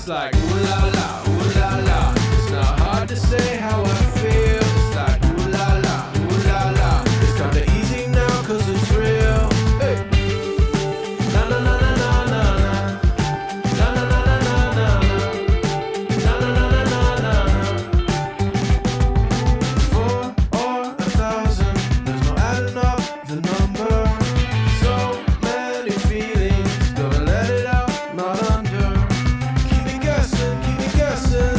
It's like ooh la la, ooh la la. It's not hard to say how I feel. It's like ooh la la, ooh la la. It's kinda easy now 'cause it's real. Hey. Na na na na na na na. Na na na na na na. Na na na na na na. 4 or 1,000, there's no adding up the number. So many feelings, gotta let it out, not under. Keep me guessing, keep me guessing,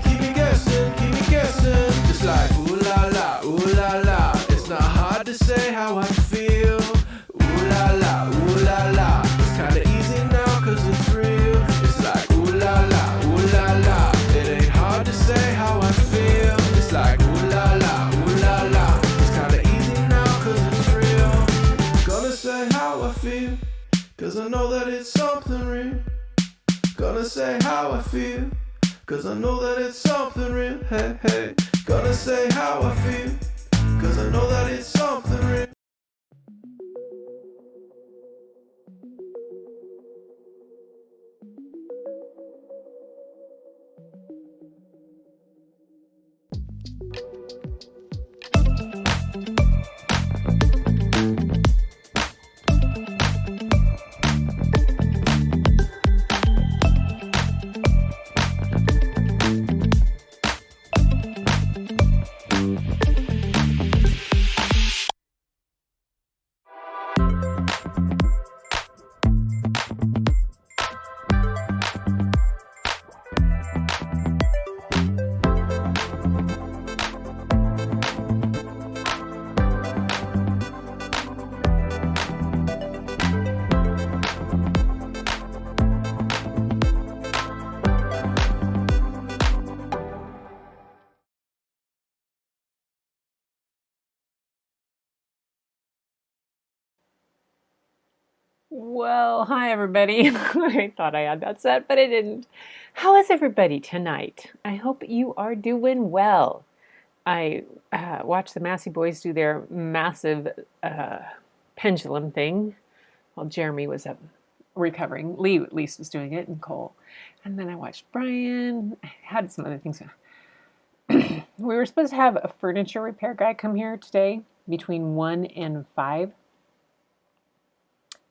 keep me guessing, keep me guessing. It's like ooh la la, ooh la la. It's not hard to say how I feel. Ooh la la, ooh la la. It's kinda easy now 'cause it's real. It's like ooh la la, ooh la la. It ain't hard to say how I feel. It's like ooh la la, ooh la la. It's kinda easy now 'cause it's real. Gonna say how I feel, 'cause I know that it's something real. Gonna say how I feel, 'cause I know that it's something real. Hey, hey. Gonna say how I feel, 'cause I know that it's something real. Well, hi everybody. I thought I had that set, but I didn't. How is everybody tonight? I hope you are doing well. I watched the Massey boys do their massive pendulum thing while Jeremy was up recovering. Lee at least was doing it, and Cole. And then I watched Brian. I had some other things. We were supposed to have a furniture repair guy come here today between 1 and 5.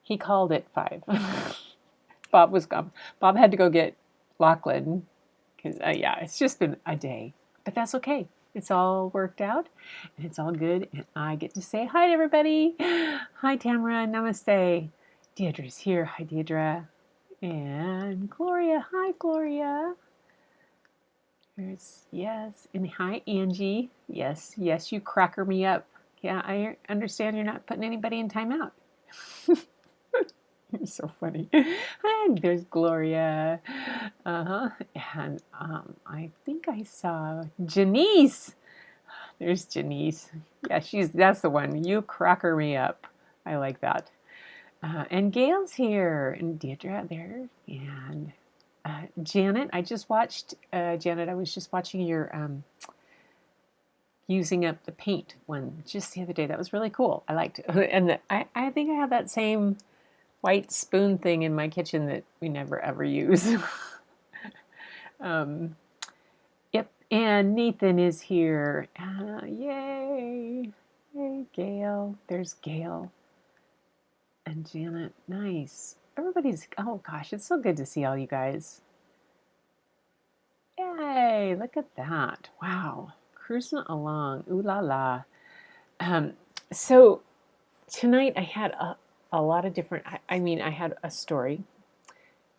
He called at 5. Bob was gone. Bob had to go get Lachlan because, yeah, it's just been a day. But that's okay. It's all worked out, and it's all good, and I get to say hi to everybody. Hi, Tamara. Namaste. Deirdre's here. Hi, Deirdre. And Gloria. Hi, Gloria. There's, yes. And hi, Angie. Yes, yes, you cracker me up. Yeah, I understand you're not putting anybody in timeout. You're so funny. And there's Gloria. And I think I saw Janice. There's Janice. Yeah, that's the one. You cracker me up. I like that. And Gail's here. And Deirdre there. And Janet. I just watched, Janet, I was just watching your using up the paint one just the other day. That was really cool. I liked it. And I think I have that same white spoon thing in my kitchen that we never ever use. Yep, and Nathan is here. Yay! Hey, Gail. There's Gail. And Janet. Nice. Everybody's, oh gosh, it's so good to see all you guys. Yay! Look at that. Wow. Cruising along. Ooh la la. So tonight I had a lot of different, I mean, I had a story,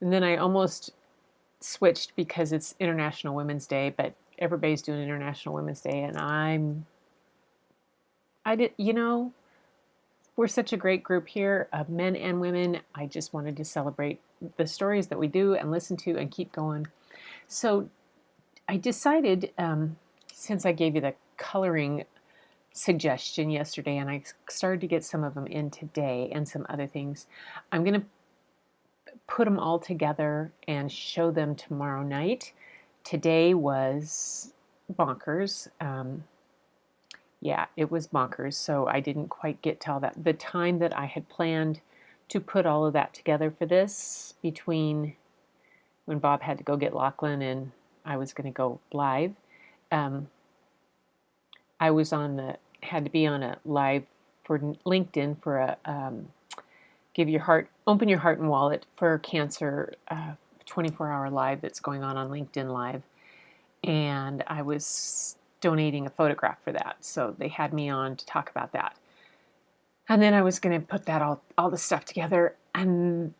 and then I almost switched because it's International Women's Day, but everybody's doing International Women's Day, and we're such a great group here of men and women. I just wanted to celebrate the stories that we do and listen to and keep going. So I decided, since I gave you the coloring suggestion yesterday, and I started to get some of them in today and some other things, I'm going to put them all together and show them tomorrow night. Today was bonkers. Yeah, it was bonkers, so I didn't quite get to all that. The time that I had planned to put all of that together for this, between when Bob had to go get Lachlan and I was going to go live. I was had to be on a live for LinkedIn for a open your heart and wallet for cancer 24-hour live that's going on LinkedIn Live. And I was donating a photograph for that. So they had me on to talk about that. And then I was going to put that all the stuff together. And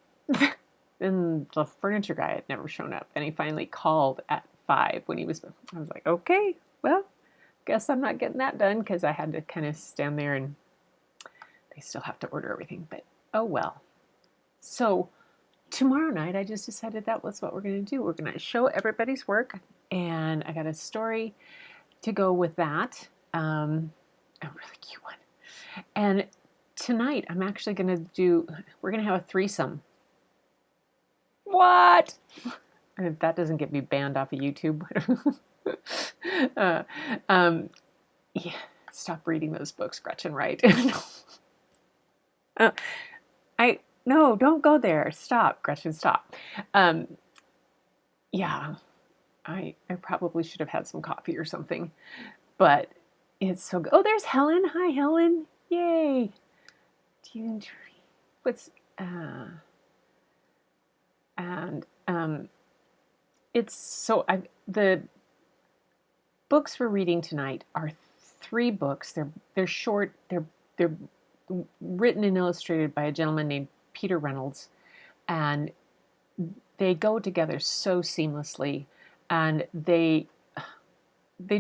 then the furniture guy had never shown up. And he finally called at 5 I was like, okay, well, guess I'm not getting that done because I had to kind of stand there and they still have to order everything. But oh well. So tomorrow night, I just decided that was what we're going to do. We're going to show everybody's work. And I got a story to go with that. A really cute one. And tonight, I'm actually going to we're going to have a threesome. What? And if that doesn't get me banned off of YouTube. Yeah, stop reading those books, Gretchen, right? No, don't go there. Stop, Gretchen, stop. Yeah, I probably should have had some coffee or something, but it's so good. Oh, there's Helen. Hi, Helen. Yay. What's, it's so, the books we're reading tonight are 3 books. They're short. They're written and illustrated by a gentleman named Peter Reynolds, and they go together so seamlessly, and they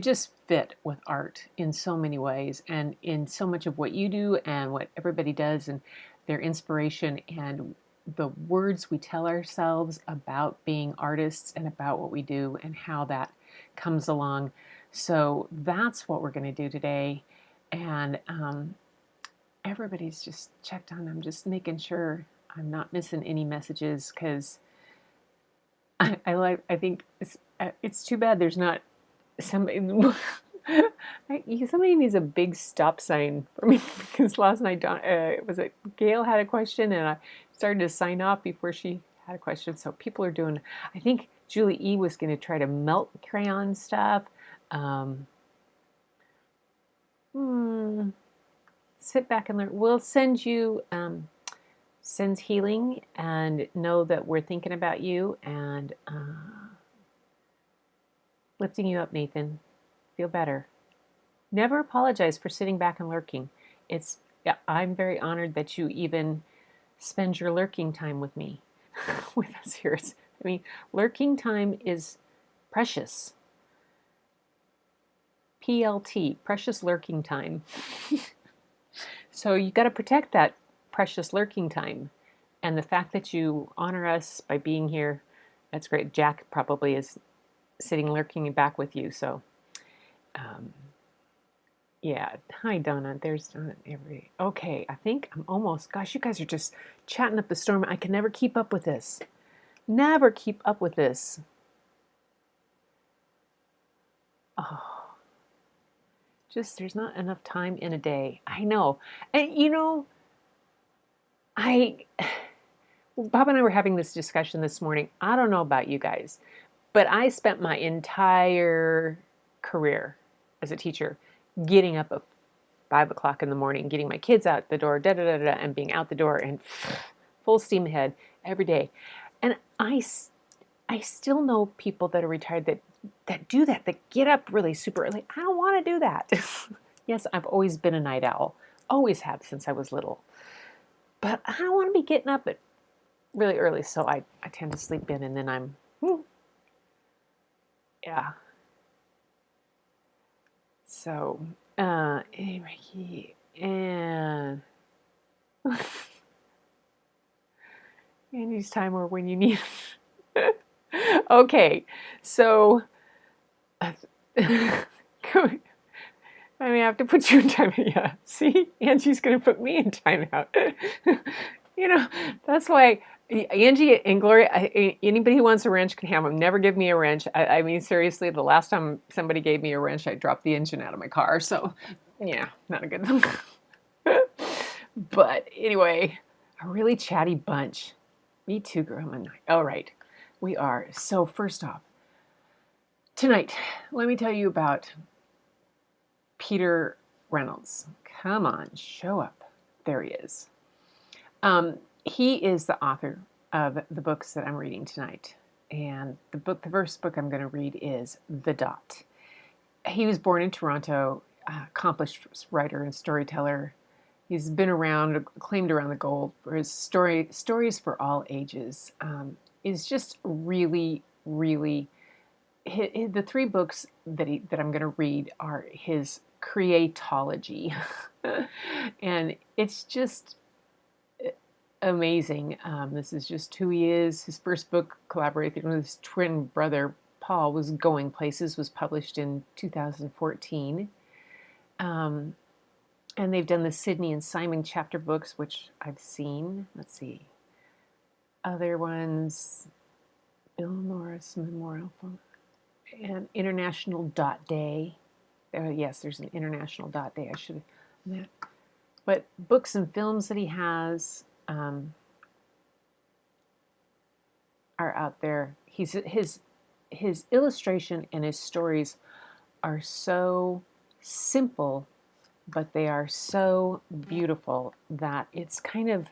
just fit with art in so many ways, and in so much of what you do and what everybody does, and their inspiration and the words we tell ourselves about being artists and about what we do and how that comes along. So that's what we're going to do today. And everybody's just checked on. I'm just making sure I'm not missing any messages because I think it's too bad there's not somebody. Somebody needs a big stop sign for me because last night Gail had a question and I started to sign off before she had a question. So people are doing. I think Julie E was going to try to melt crayon stuff. Sit back and learn. We'll send you sends healing and know that we're thinking about you and lifting you up, Nathan. Feel better. Never apologize for sitting back and lurking. I'm very honored that you even spend your lurking time with me, with us here. Lurking time is precious. PLT, precious lurking time. So you got to protect that precious lurking time. And the fact that you honor us by being here, that's great. Jack probably is sitting lurking back with you. So, yeah. Hi, Donna. There's Donna. Okay, I think I'm almost, gosh, you guys are just chatting up the storm. I can never keep up with this. Never keep up with this. Oh. Just, there's not enough time in a day. I know. And, Bob and I were having this discussion this morning. I don't know about you guys, but I spent my entire career as a teacher getting up at 5 o'clock in the morning, getting my kids out the door, and being out the door and full steam ahead every day. And I still know people that are retired that do that get up really super early. I don't want to do that. Yes, I've always been a night owl. Always have since I was little. But I don't want to be getting up at really early, so I tend to sleep in, and then I'm, yeah. So, anyway, and Andy's time or when you need it. Okay, so I have to put you in timeout. Yeah, see, Angie's going to put me in timeout. That's why Angie and Gloria. Anybody who wants a wrench can have them. Never give me a wrench. Seriously, the last time somebody gave me a wrench, I dropped the engine out of my car. So, yeah, not a good thing. But anyway, a really chatty bunch. Me too, girl. All right. we are. So first off, tonight, let me tell you about Peter Reynolds. Come on, show up. There he is. He is the author of the books that I'm reading tonight. And the first book I'm going to read is The Dot. He was born in Toronto, accomplished writer and storyteller. He's been around, acclaimed around the globe for his stories for all ages. Is just really, really. The three books that I'm going to read are his creatology, and it's just amazing. This is just who he is. His first book, collaborated with his twin brother Paul, was Going Places, was published in 2014. And they've done the Sydney and Simon chapter books, which I've seen. Let's see. Other ones, Bill Norris Memorial and International Dot Day. Yes, there's an International Dot Day. I should have done that. But books and films that he has are out there. His illustration and his stories are so simple, but they are so beautiful that it's kind of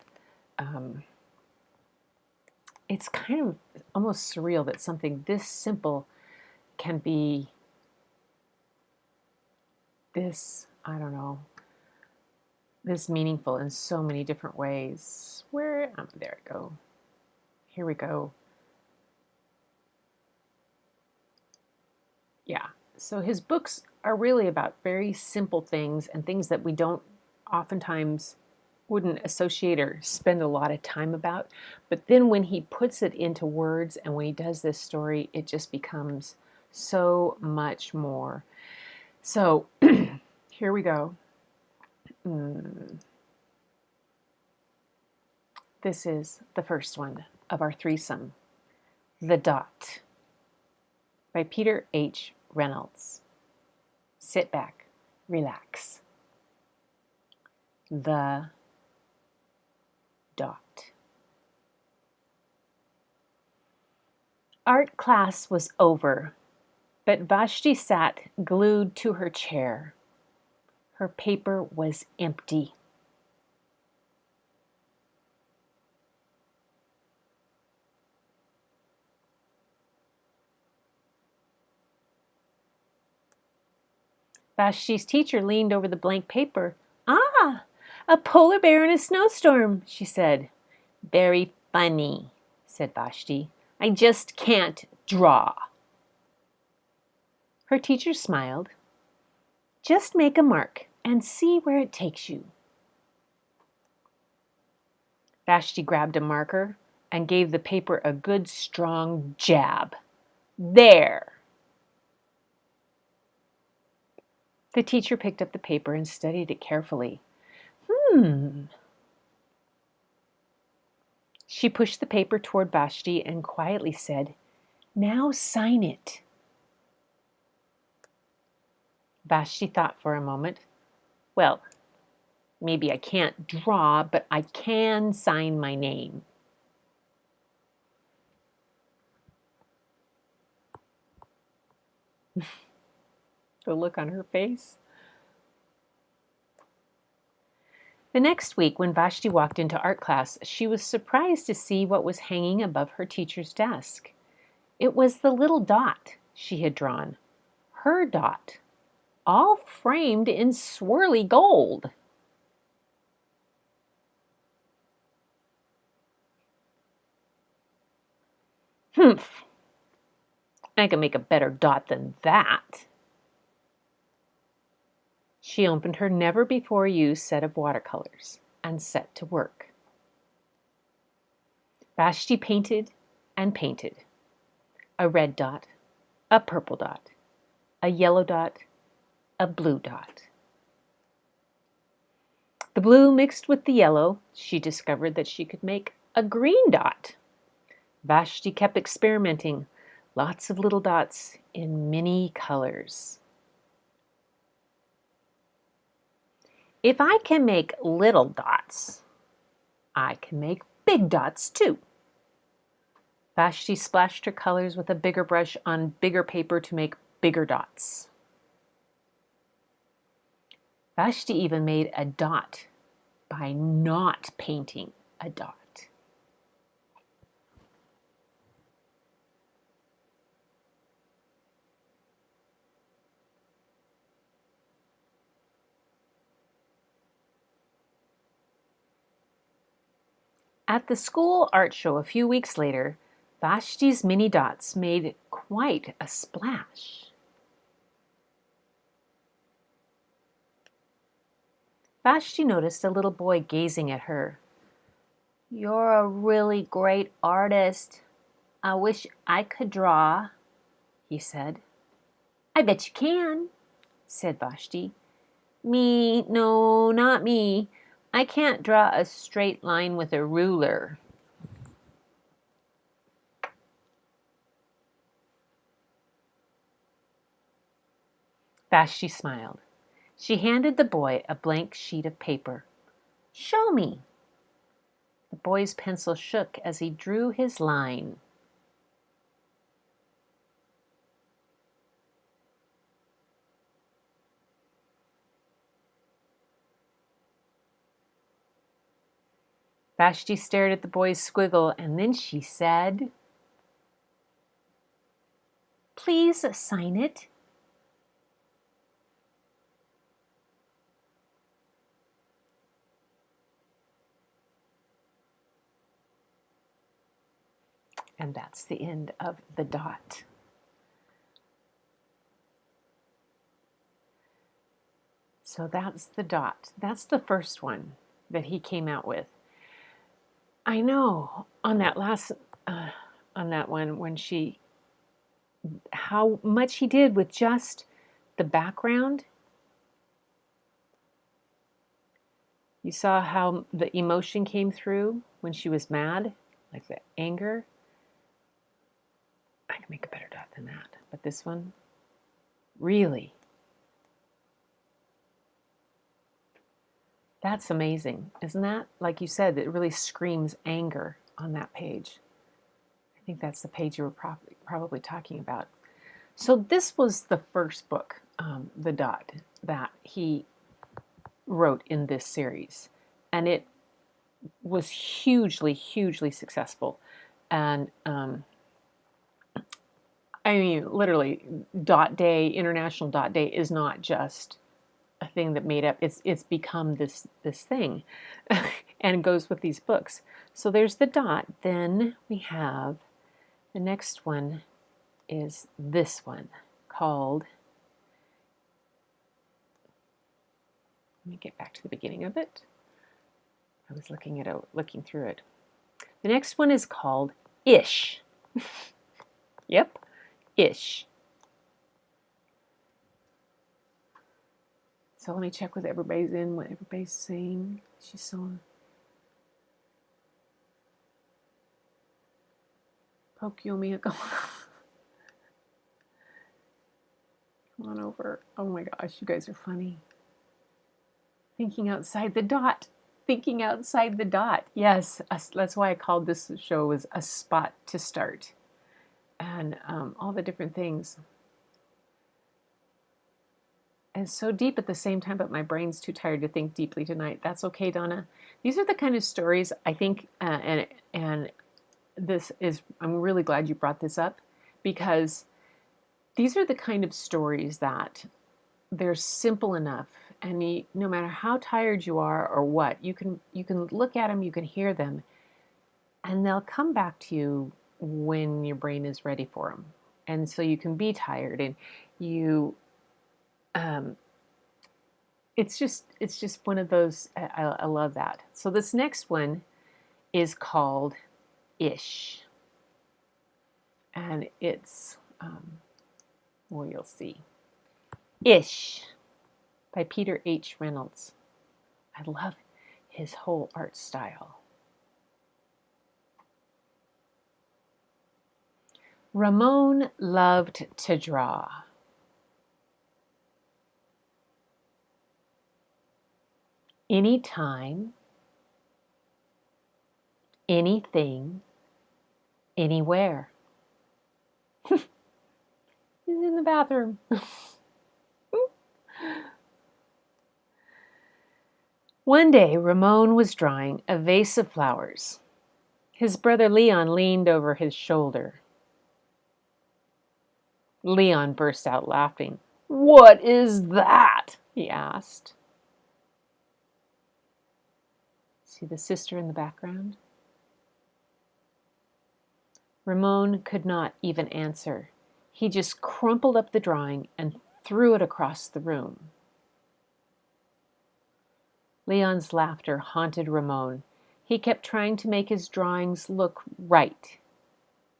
almost surreal that something this simple can be this, I don't know, this meaningful in so many different ways. There we go. Here we go. Yeah. So his books are really about very simple things and things that we don't oftentimes wouldn't associate or spend a lot of time about. But then when he puts it into words and when he does this story, it just becomes so much more. So here we go. This is the first one of our threesome, The Dot, by Peter H. Reynolds. Sit back, relax. The Dot. Art class was over, but Vashti sat glued to her chair. Her paper was empty. Vashti's teacher leaned over the blank paper. "Ah, a polar bear in a snowstorm," she said. "Very funny," said Vashti. "I just can't draw." Her teacher smiled. "Just make a mark and see where it takes you." Vashti grabbed a marker and gave the paper a good strong jab. "There!" The teacher picked up the paper and studied it carefully. She pushed the paper toward Vashti and quietly said, "Now sign it." Vashti thought for a moment. "Well, maybe I can't draw, but I can sign my name." The look on her face. The next week, when Vashti walked into art class, she was surprised to see what was hanging above her teacher's desk. It was the little dot she had drawn. Her dot, all framed in swirly gold. "Humph, I can make a better dot than that." She opened her never-before-used set of watercolors and set to work. Vashti painted and painted. A red dot, a purple dot, a yellow dot, a blue dot. The blue mixed with the yellow, she discovered that she could make a green dot. Vashti kept experimenting, lots of little dots in many colors. If I can make little dots, I can make big dots too. Vashti splashed her colors with a bigger brush on bigger paper to make bigger dots. Vashti even made a dot by not painting a dot. At the school art show a few weeks later, Vashti's mini dots made quite a splash. Vashti noticed a little boy gazing at her. "You're a really great artist. I wish I could draw," he said. "I bet you can," said Vashti. No, not me. I can't draw a straight line with a ruler." Vashti smiled. She handed the boy a blank sheet of paper. "Show me." The boy's pencil shook as he drew his line. Vashti stared at the boy's squiggle, and then she said, "Please sign it." And that's the end of the dot. So that's the dot. That's the first one that he came out with. I know on that last, on that one, when how much he did with just the background. You saw how the emotion came through when she was mad, like the anger. I can make a better dot than that, but this one, really. That's amazing, isn't that? Like you said, it really screams anger on that page. I think that's the page you were probably talking about. So this was the first book, The Dot, that he wrote in this series. And it was hugely, hugely successful. And I mean, literally, Dot Day, International Dot Day, is not just a thing that made up. It's become this thing, and goes with these books. So there's the dot. Then we have the next one is this one called. Let me get back to the beginning of it. I was looking through it. The next one is called Ish. Yep, Ish. So let me check with everybody's in, what everybody's saying. She's so. Pokyo Miyako. Come on over. Oh my gosh, you guys are funny. Thinking outside the dot. Thinking outside the dot. Yes, that's why I called this show as A Spot to Start. And all the different things. And so deep at the same time, but my brain's too tired to think deeply tonight. That's okay, Donna. These are the kind of stories I think, and this is, I'm really glad you brought this up, because these are the kind of stories that they're simple enough, and no matter how tired you are or what, you can look at them, you can hear them, and they'll come back to you when your brain is ready for them. And so you can be tired, and you. It's just one of those. I love that. So this next one is called Ish, and it's well, you'll see. Ish by Peter Reynolds. I love his whole art style. Ramon loved to draw. Anytime, anything, Anywhere. He's in the bathroom. One day, Ramon was drawing a vase of flowers. His brother Leon leaned over his shoulder. Leon burst out laughing. "What is that?" he asked. See the sister in the background? Ramon could not even answer. He just crumpled up the drawing and threw it across the room. Leon's laughter haunted Ramon. He kept trying to make his drawings look right,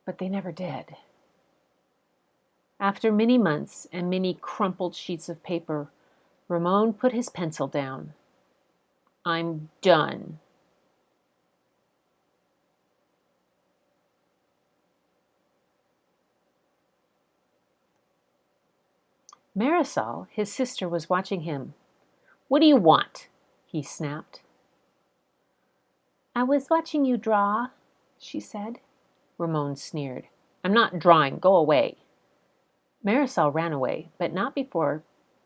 but they never did. After many months and many crumpled sheets of paper, Ramon put his pencil down. "I'm done." Marisol, his sister, was watching him. "What do you want?" he snapped. "I was watching you draw," she said. Ramon sneered. "I'm not drawing. Go away." Marisol ran away, but not before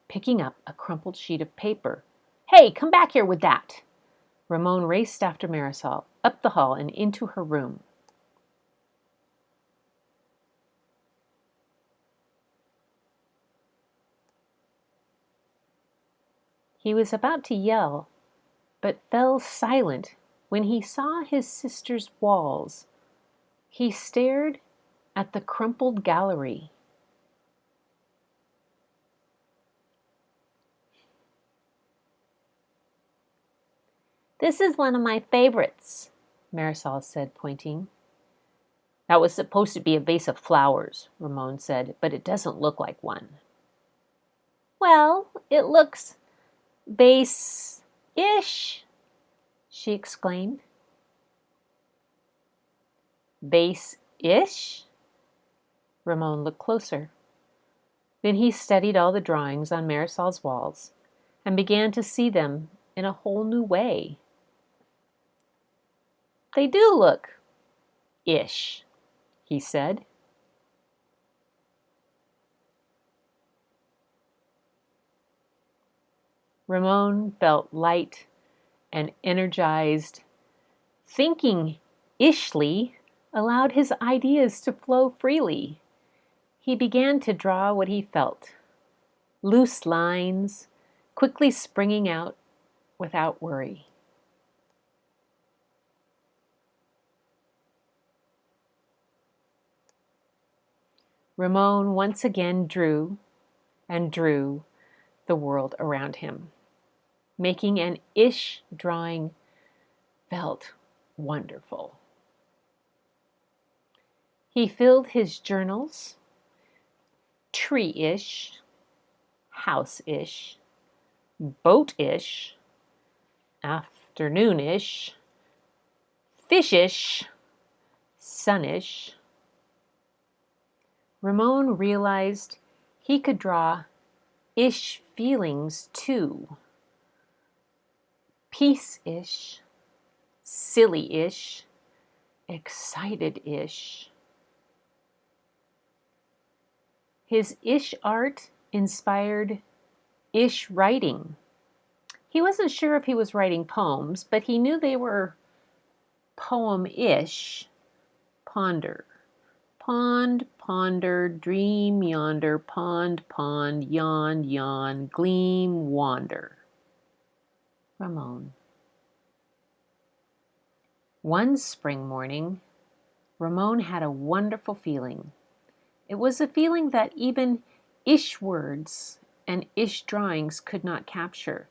picking up a crumpled sheet of paper. "Hey, come back here with that!" Ramon raced after Marisol, up the hall and into her room. He was about to yell, but fell silent when he saw his sister's walls. He stared at the crumpled gallery. "This is one of my favorites," Marisol said, pointing. "That was supposed to be a vase of flowers," Ramon said, "but it doesn't look like one." "Well, it looks vase-ish," she exclaimed. "Vase-ish?" Ramon looked closer. Then he studied all the drawings on Marisol's walls and began to see them in a whole new way. "They do look ish," he said. Ramon felt light and energized. Thinking ishly allowed his ideas to flow freely. He began to draw what he felt, loose lines, quickly springing out without worry. Ramon once again drew and drew the world around him. Making an ish drawing felt wonderful. He filled his journals, tree-ish, house-ish, boat-ish, afternoon-ish, fish-ish, sun-ish. Ramon realized he could draw ish feelings too. Peace-ish, silly-ish, excited-ish. His ish art inspired ish writing. He wasn't sure if he was writing poems, but he knew they were poem-ish. Ponder. Pond, ponder, dream yonder, pond, pond, yawn, yawn, gleam, wander. Ramon. One spring morning, Ramon had a wonderful feeling. It was a feeling that even ish words and ish drawings could not capture.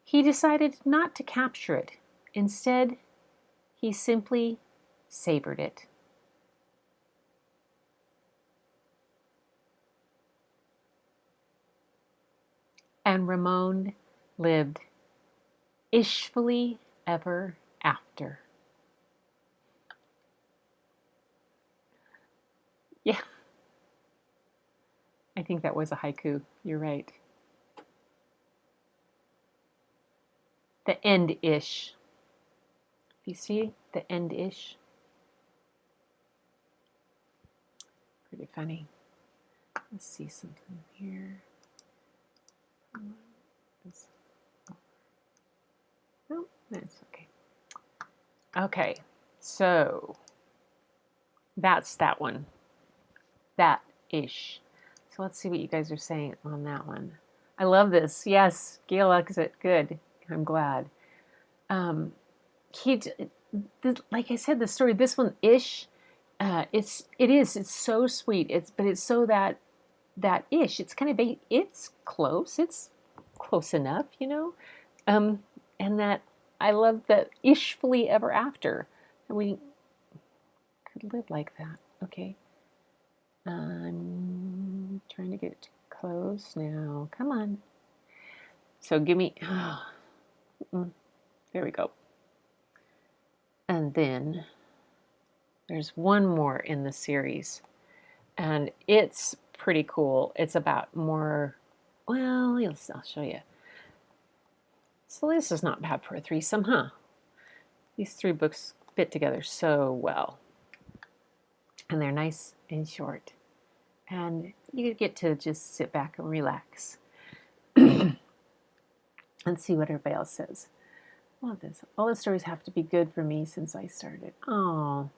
He decided not to capture it. Instead, he simply savored it. And Ramon lived ishfully ever after. Yeah, I think that was a haiku. You're right. The end-ish. You see the end-ish? pretty funny. Let's see something here. No, that's okay. Okay, so that's that one. That-ish. So let's see what you guys are saying on that one. I love this. Yes, Gail likes it. Good. I'm glad. Like I said, the story. This one, ish. It's so sweet. But it's so that ish. It's kind of it's close. It's close enough, you know. And that I love that ishfully ever after. And we could live like that. Okay. I'm trying to get close now. Come on. So give me. There we go. And then there's one more in the series, and it's pretty cool. It's about more. Well, I'll show you. So this is not bad for a threesome, huh? These three books fit together so well. And they're nice and short. And you get to just sit back and relax. And see what everybody else says. Love this. All the stories have to be good for me since I started. Oh,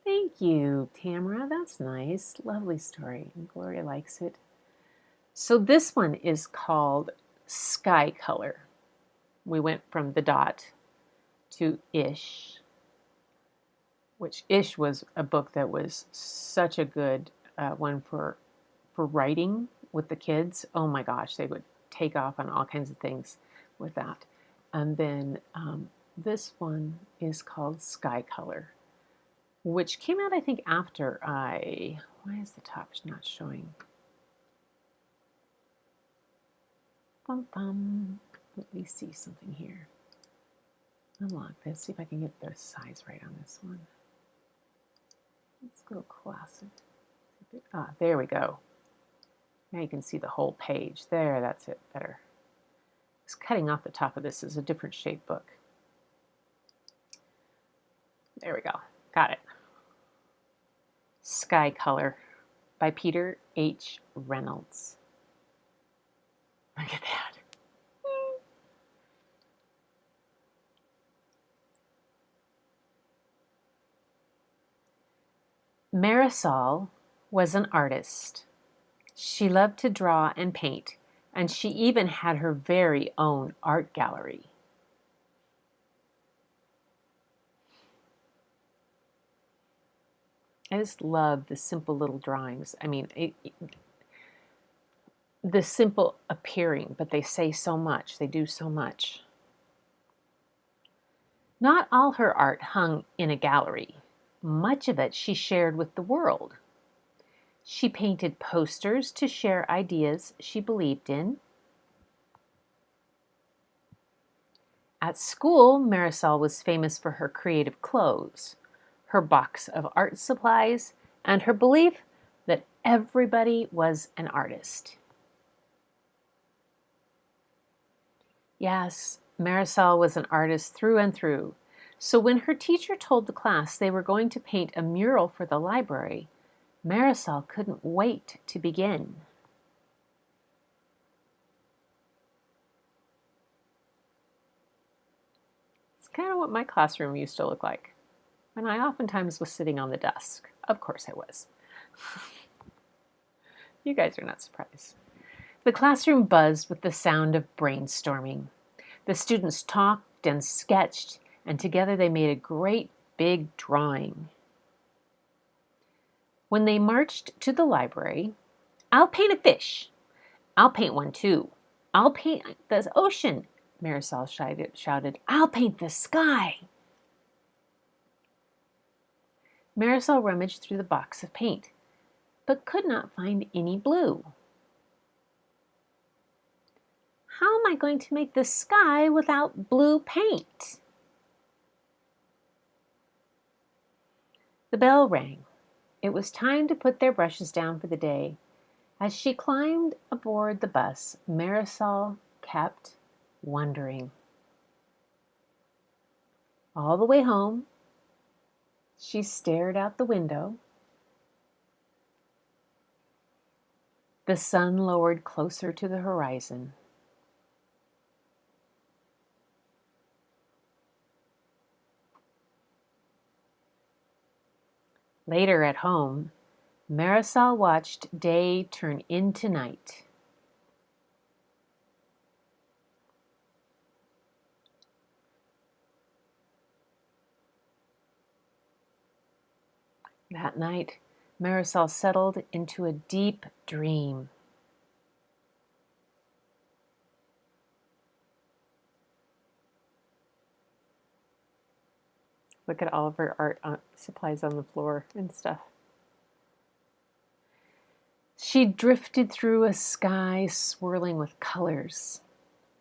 thank you, Tamara. That's nice. Lovely story. And Gloria likes it. So this one is called Sky Color. We went from the dot to Ish, which Ish was a book that was such a good one for writing with the kids. Oh my gosh, they would take off on all kinds of things with that. And then this one is called Sky Color, which came out, I think, after why is the top not showing? Bum, bum. Let me see something here. Unlock this, see if I can get the size right on this one. Let's go classic. Ah, there we go. Now you can see the whole page. There, that's it, better. It's cutting off the top of this is a different shape book. There we go. Got it. Sky Color by Peter Reynolds. Look at that. Marisol was an artist. She loved to draw and paint, and she even had her very own art gallery. I just love the simple little drawings. I mean, the simple appearing, but they say so much. They do so much. Not all her art hung in a gallery. Much of it she shared with the world. She painted posters to share ideas she believed in. At school, Marisol was famous for her creative clothes, her box of art supplies, and her belief that everybody was an artist. Yes, Marisol was an artist through and through. So when her teacher told the class they were going to paint a mural for the library, Marisol couldn't wait to begin. It's kind of what my classroom used to look like. And I oftentimes was sitting on the desk. Of course I was. You guys are not surprised. The classroom buzzed with the sound of brainstorming. The students talked and sketched, and together they made a great big drawing. When they marched to the library, "I'll paint a fish. I'll paint one too. I'll paint the ocean," Marisol shouted. "I'll paint the sky." Marisol rummaged through the box of paint, but could not find any blue. "How am I going to make the sky without blue paint?" The bell rang. It was time to put their brushes down for the day. As she climbed aboard the bus, Marisol kept wondering. All the way home, she stared out the window The sun lowered closer to the horizon. Later at home, Marisol watched day turn into night. That night, Marisol settled into a deep dream. Look at all of her art supplies on the floor and stuff. She drifted through a sky swirling with colors.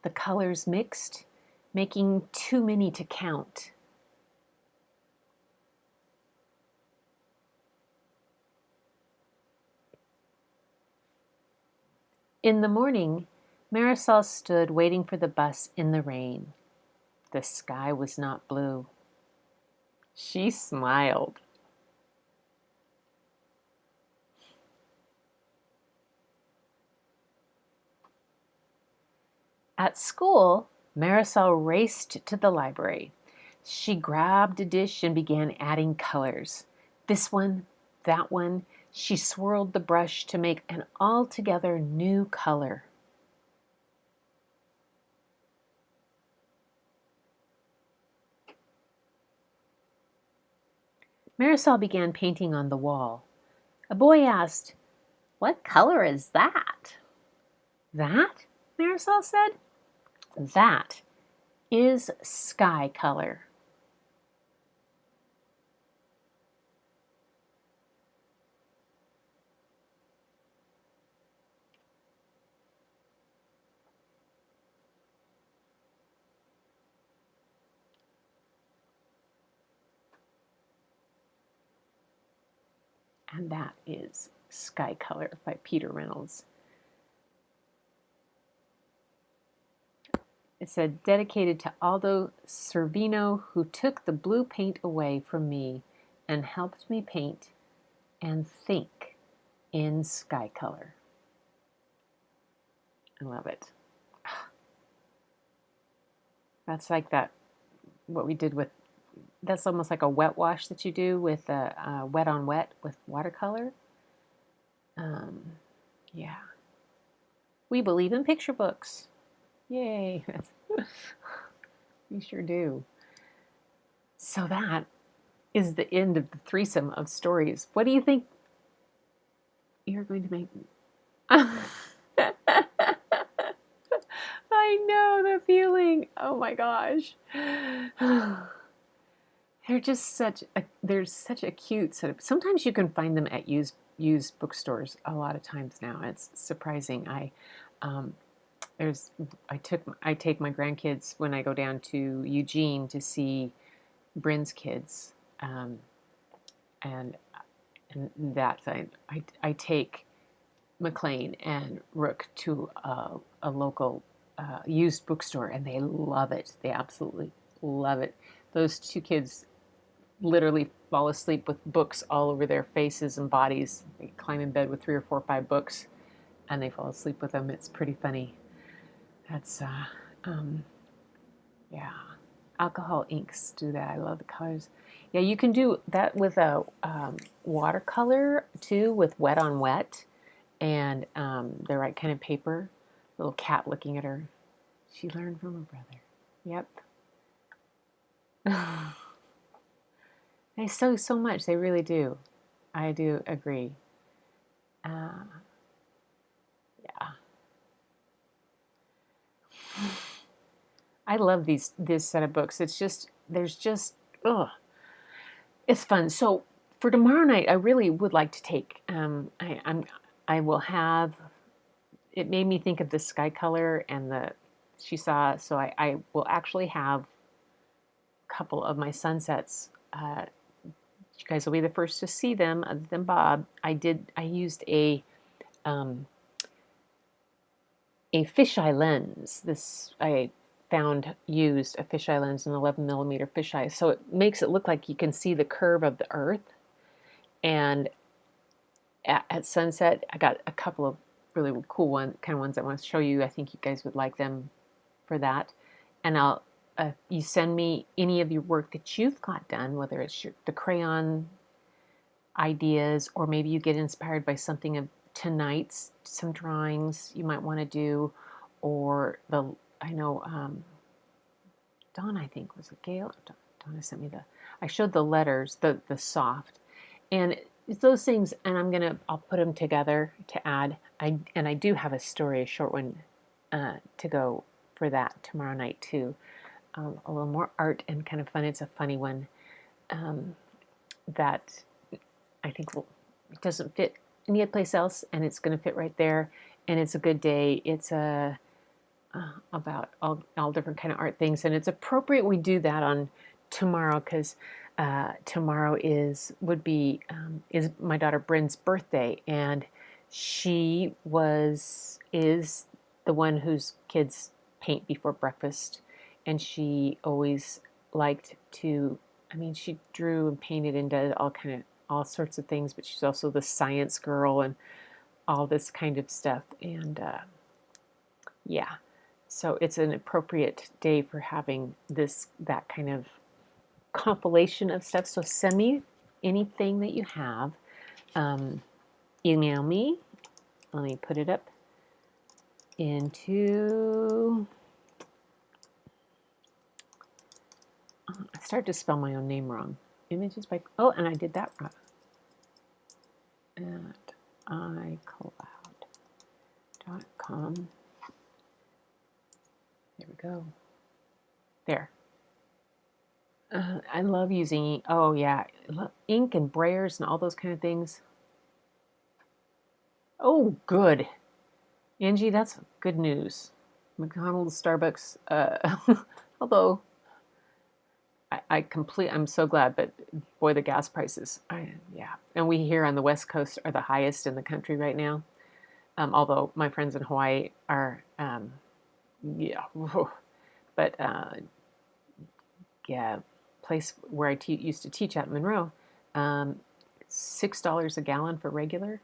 The colors mixed, making too many to count. In the morning, Marisol stood waiting for the bus in the rain. The sky was not blue. She smiled. At school, Marisol raced to the library. She grabbed a dish and began adding colors. This one, that one. She swirled the brush to make an altogether new color. Marisol began painting on the wall. A boy asked, "What color is that?" "That?" Marisol said. "That is sky color." And that is Sky Color by Peter Reynolds. It said, dedicated to Aldo Servino, who took the blue paint away from me and helped me paint and think in sky color. I love it. That's like that, what we did with, that's almost like a wet wash that you do with wet on wet with watercolor. Yeah. We believe in picture books. Yay. We sure do. So that is the end of the threesome of stories. What do you think you're going to make? I know the feeling. Oh my gosh. They're just there's such a cute set of, sometimes you can find them at used bookstores a lot of times now. It's surprising. I take my grandkids when I go down to Eugene to see Bryn's kids, and that I take McLean and Rook to a local used bookstore, and they love it. They absolutely love it. Those two kids literally fall asleep with books all over their faces and bodies. They climb in bed with 3 or 4 or 5 books, and they fall asleep with them. It's pretty funny. That's yeah. Alcohol inks do that. I love the colors. Yeah, you can do that with a watercolor too, with wet on wet, and the right kind of paper. Little cat looking at her. She learned from her brother. Yep. They sew so much. They really do. I do agree. Yeah. I love this set of books. It's just, it's fun. So for tomorrow night, I really would like to take. I will have. It made me think of the sky color and she saw. So I will actually have a couple of my sunsets. You guys will be the first to see them, other than Bob. I used a fisheye lens. I found used a fisheye lens, an 11mm fisheye. So it makes it look like you can see the curve of the earth. And at sunset, I got a couple of really cool kind of ones I want to show you. I think you guys would like them for that. And I'll you send me any of your work that you've got done, whether it's the crayon ideas, or maybe you get inspired by something of tonight's, some drawings you might want to do, or I know Dawn, I think, was it Gail? Donna sent me I showed the letters, the soft, and it's those things, and I'll put them together to add. I do have a story, a short one, to go for that tomorrow night too. A little more art and kind of fun. It's a funny one that I think it doesn't fit any place else, and it's going to fit right there. And it's a good day. It's about all different kind of art things, and it's appropriate we do that on tomorrow, because tomorrow is my daughter Bryn's birthday, and she is the one whose kids paint before breakfast, and she always liked to. I mean, she drew and painted and did all sorts of things, but she's also the science girl and all this kind of stuff, and yeah. So it's an appropriate day for having that kind of compilation of stuff. So send me anything that you have. Email me. Let me put it up into... I started to spell my own name wrong. Images by... Oh, and I did that wrong. At iCloud.com. There we go. There. I love using, ink and brayers and all those kind of things. Oh, good. Angie, that's good news. McDonald's, Starbucks, although I'm so glad, but boy, the gas prices, And we here on the West Coast are the highest in the country right now. Although my friends in Hawaii are, but place where I used to teach at Monroe, $6 a gallon for regular.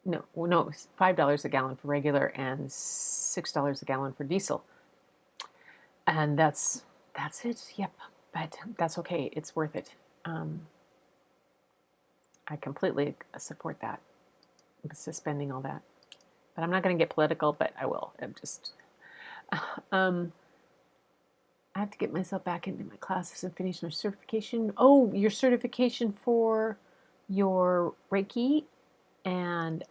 No, $5 a gallon for regular and $6 a gallon for diesel. And that's it. Yep, but that's okay. It's worth it. I completely support that. Suspending all that, but I'm not going to get political. But I will. I'm just. I have to get myself back into my classes and finish my certification. Oh, your certification for your Reiki and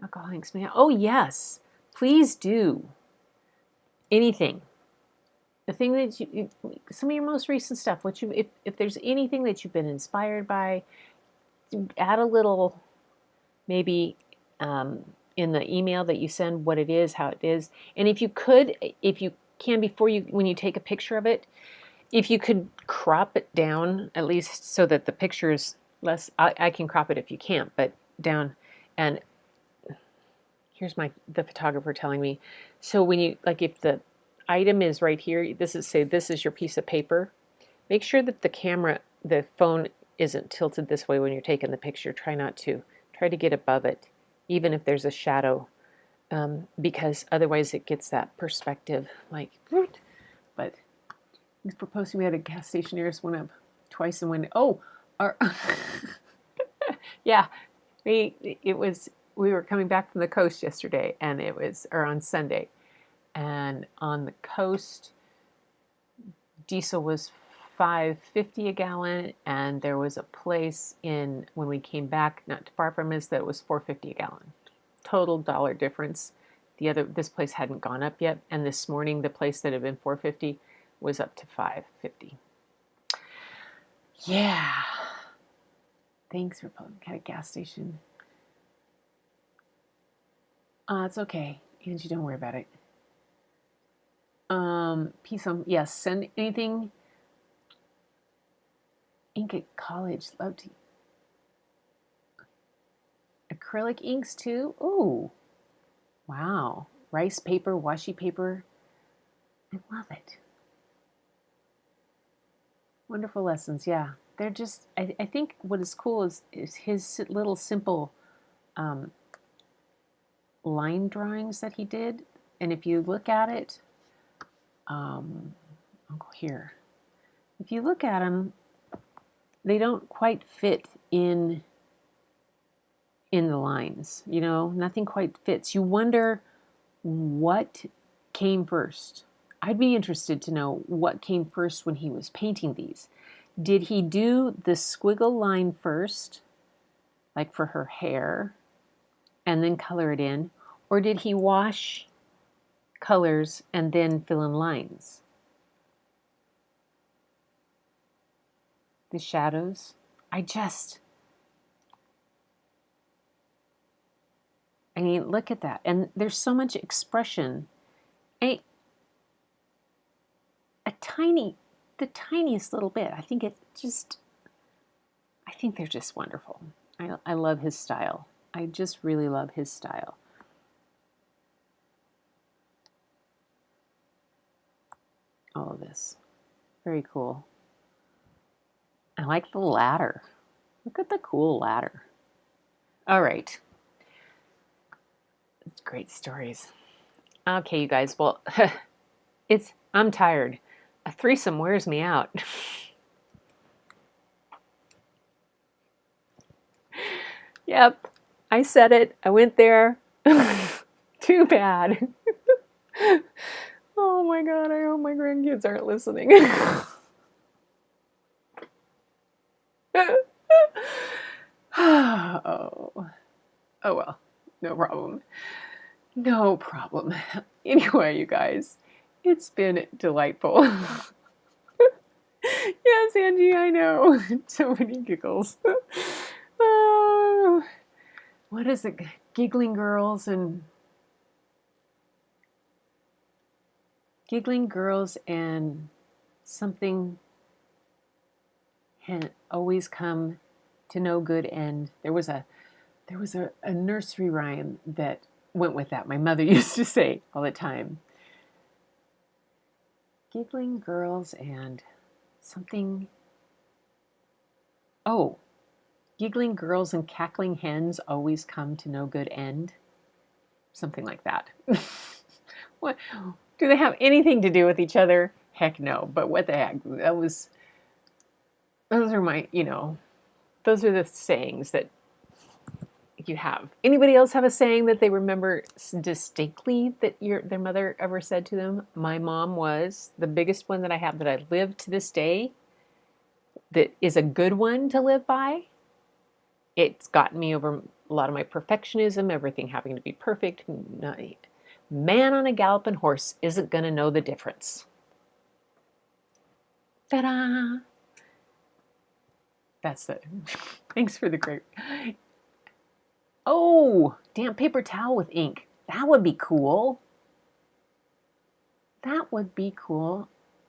alcoholics. Oh, yes. Please do. Anything. The thing that some of your most recent stuff, if there's anything that you've been inspired by, add a little, maybe in the email that you send, what it is, how it is. And if you can, when you take a picture of it, if you could crop it down, at least so that the picture is less, I can crop it if you can't, but down. And here's the photographer telling me, so when you, if the item is right here, this is your piece of paper, make sure that the phone isn't tilted this way when you're taking the picture. Try to get above it, even if there's a shadow, because otherwise it gets that perspective, but he's proposing. We had a gas station near us, went up twice and went, yeah, we were coming back from the coast yesterday, and or on Sunday, and on the coast, diesel was $5.50 a gallon, and there was a place when we came back, not too far from us, that was $4.50 a gallon. Total dollar difference. This place hadn't gone up yet, and this morning the place that had been $4.50 was up to $5.50. Yeah. Thanks for pulling at a gas station. It's okay, Angie. Don't worry about it. Yes. Send anything. Ink at college. Love to. Acrylic inks too. Ooh. Wow. Rice paper, washi paper. I love it. Wonderful lessons. Yeah. they're just, I think what is cool is his little simple line drawings that he did. And if you look at it, I'll go here. If you look at them, they don't quite fit in the lines, you know, nothing quite fits. You wonder what came first. I'd be interested to know what came first when he was painting these. Did he do the squiggle line first, like for her hair, and then color it in? Or did he wash colors and then fill in lines? The shadows. I mean, look at that. And there's so much expression. The tiniest little bit. I think they're just wonderful. I love his style. I just really love his style. All of this. Very cool. I like the ladder. Look at the cool ladder. All right. It's great stories. Okay, you guys. Well, I'm tired. A threesome wears me out. Yep, I said it. I went there. Too bad. Oh my God, I hope my grandkids aren't listening. Oh well, no problem. No problem. Anyway, you guys, it's been delightful. Yes, Angie, I know. So many giggles. Oh, what is it? Giggling girls and something can always come to no good end. There was a nursery rhyme that went with that. My mother used to say all the time. Giggling girls and something. Oh, giggling girls and cackling hens always come to no good end. Something like that. What? Do they have anything to do with each other? Heck no. But what the heck? Those are my, those are the sayings that you have. Anybody else have a saying that they remember distinctly that their mother ever said to them? My mom was the biggest one that I have that I live to this day. That is a good one to live by. It's gotten me over a lot of my perfectionism, everything having to be perfect. Man on a galloping horse isn't going to know the difference. Ta-da! That's it. Thanks for the great. Oh, damp paper towel with ink. That would be cool. That would be cool.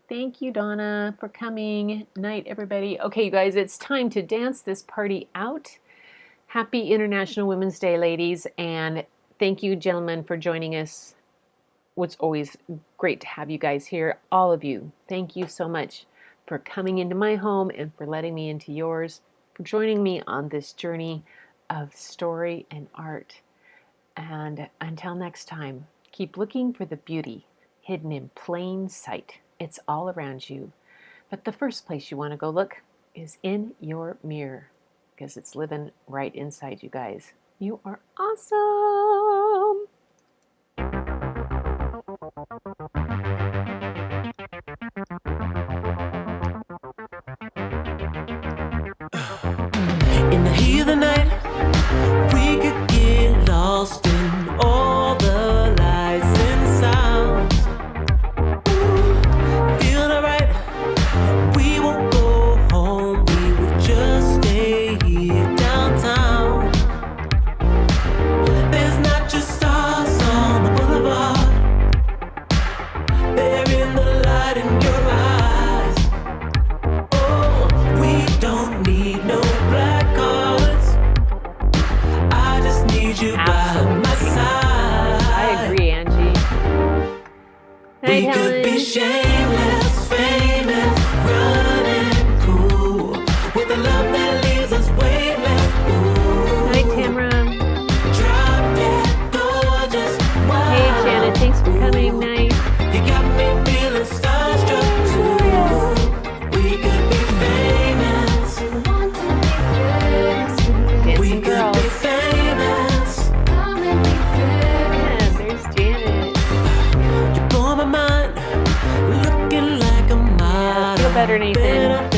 Thank you, Donna, for coming. Night, everybody. Okay, you guys, it's time to dance this party out. Happy International Women's Day, ladies, and thank you, gentlemen, for joining us. It's always great to have you guys here. All of you, thank you so much for coming into my home and for letting me into yours, for joining me on this journey of story and art. And until next time, keep looking for the beauty hidden in plain sight. It's all around you. But the first place you want to go look is in your mirror, because it's living right inside you guys. You are awesome. In the heat of the night, we could get lost in all the lights and sounds. Feeling alright, we won't go home, we will just stay here downtown. There's not just stars on the boulevard, they're in the light in your eyes. Oh, we don't need no black cards, I just need you by my side. I agree, Angie. We Night, could be Helen. shameless, famous, running cool with better, Nathan.